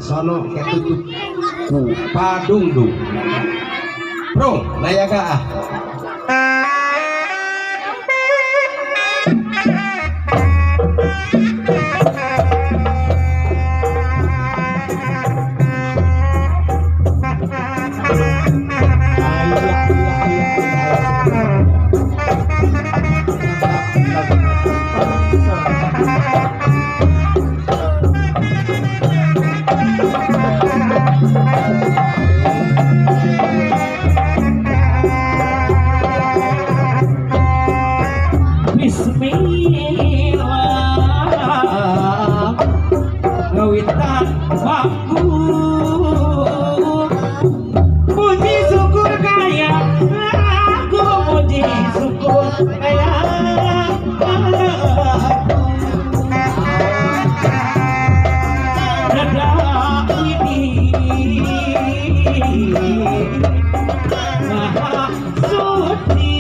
sono ketutup ku padungdung bro layaga ah Bismillah ngawitan waktu puji syukur kaya aku puji syukur kaya dada ini maha suci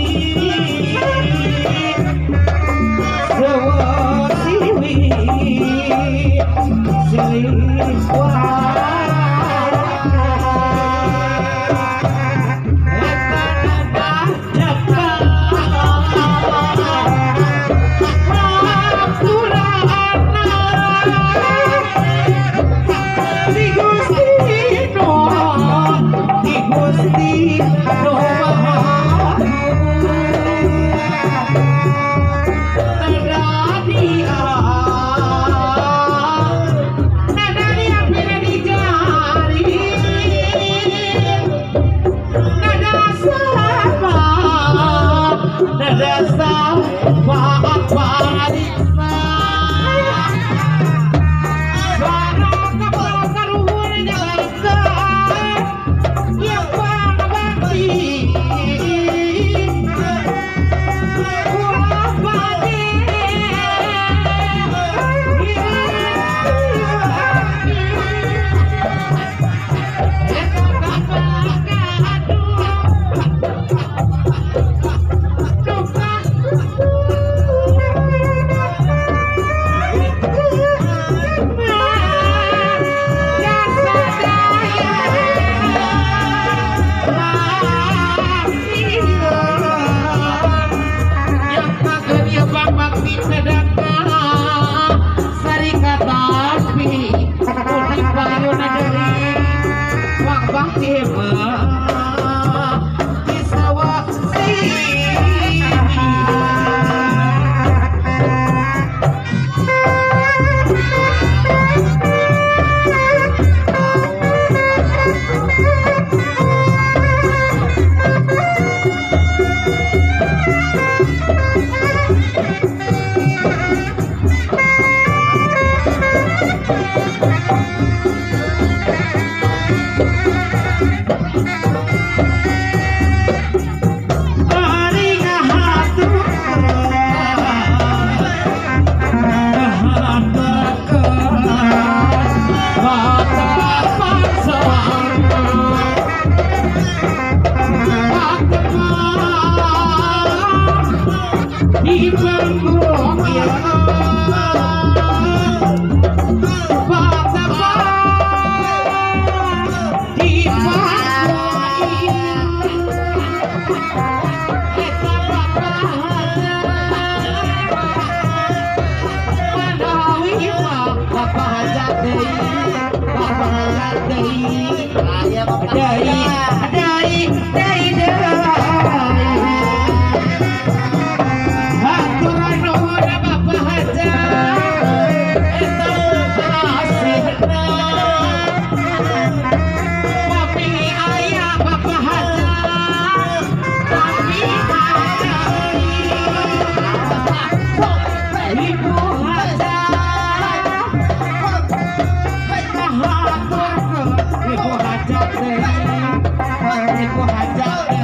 Ibu hajat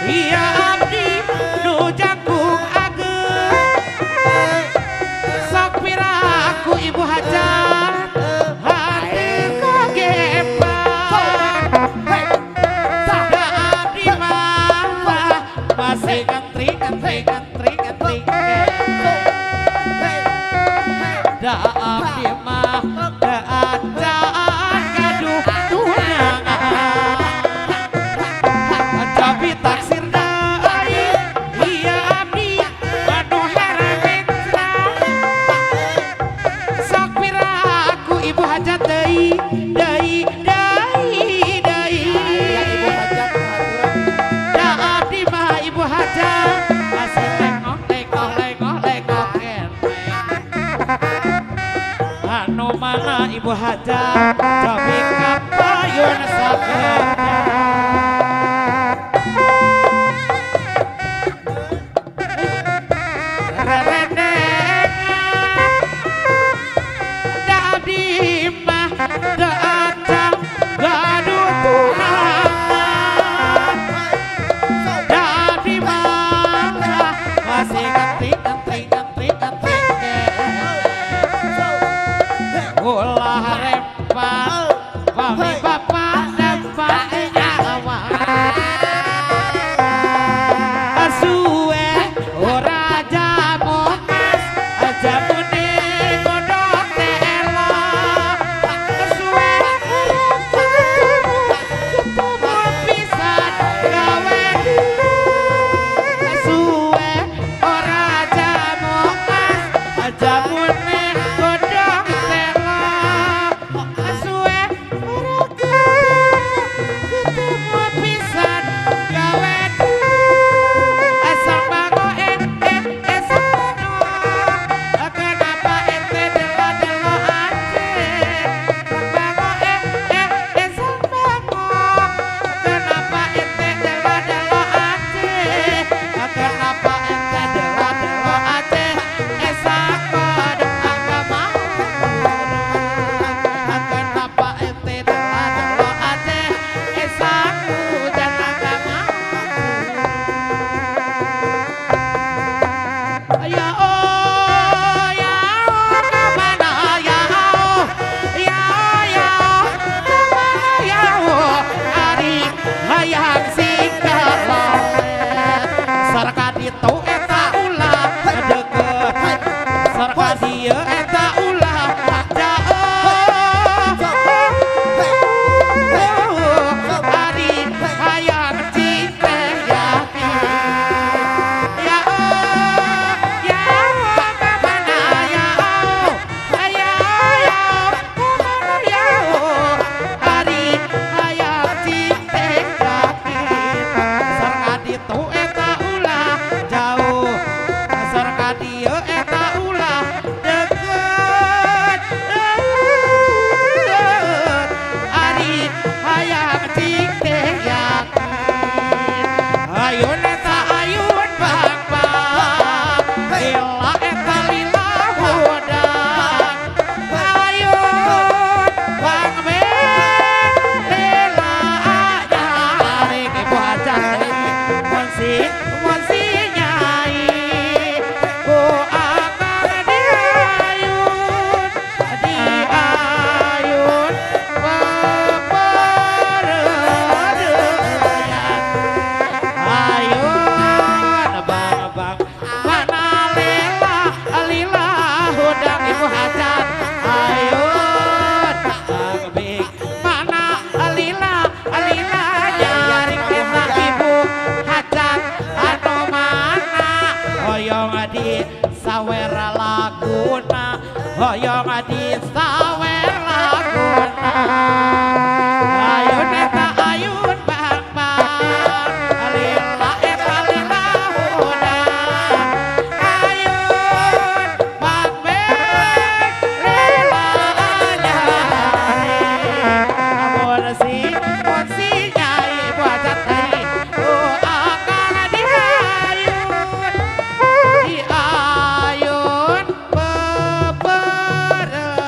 Iya abdi nu jangkung ageng sok piraku ibu hajat hati kagepan da abdi mah masih ngantri da abdi mah keadaan gaduh tunangan tapi taksir deui iya abdi anu heremet sok piraku ibu hajat deui da abdi mah ibu hajat masih lengok anu mana ibu hajat cobi kapayun sakedah ulah rempah wami bapak dapat awak asuwe ora jamokas jamune kodok tela asuwe ketemu pisan gawe asuwe ora jamokas jamune kodok tela asuwe ora ketemu pisan gawe asal bango asal bango kenapa ente delo aceh bango asal bango kenapa ente delo aceh kenapa ente delo aceh esak pada agama kenapa ente delo aceh esak dan agama ya oh kemana ya oh kemana ya oh ari hayang singkalan sarka ditu eta ulah deket sarka dieu eta ulah jauh ari hayang cinta yakin ya kemana ya kemana ya ari hayang cinta yakin sarka ditu eta ulah jauh sarka dieu eta ulah deket ari hayang cinta yakin ayun eta ayun bang lila eta lila hodang ayun bang lila nyari ibu hajat monsi nyai ku akang di ayun beberedeyan ayun bang mana lila hodang ibu hajat ayun bang mana lila nyari kita ibu hajat anu mana hoyong di sawera laguna hoyong di sawera laguna ayun eta ayun bang lila eta lila hodang ayun bang lila nyari monsi nyai buat akang di ayun beberedeyan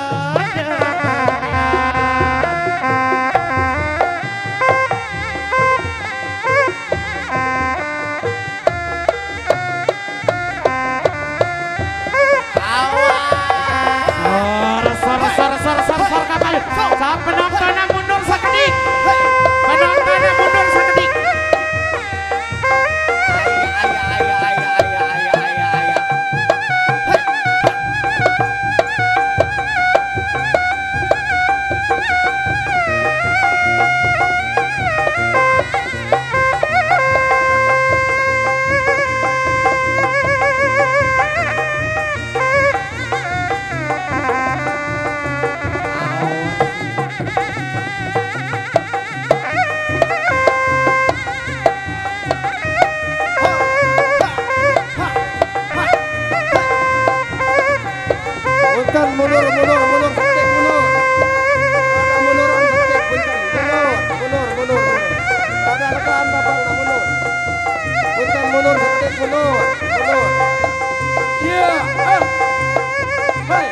Mundur. Iya. Hei.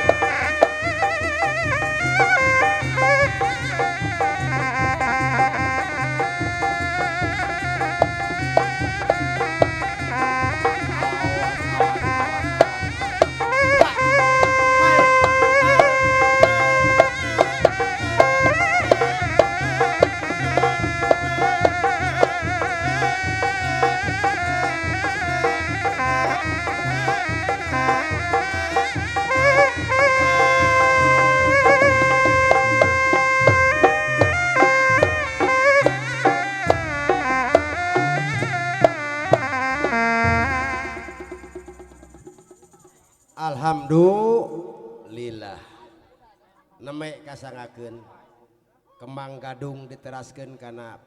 Alhamdulillah nemek kasangakeun kembang gadung diteraskeun kana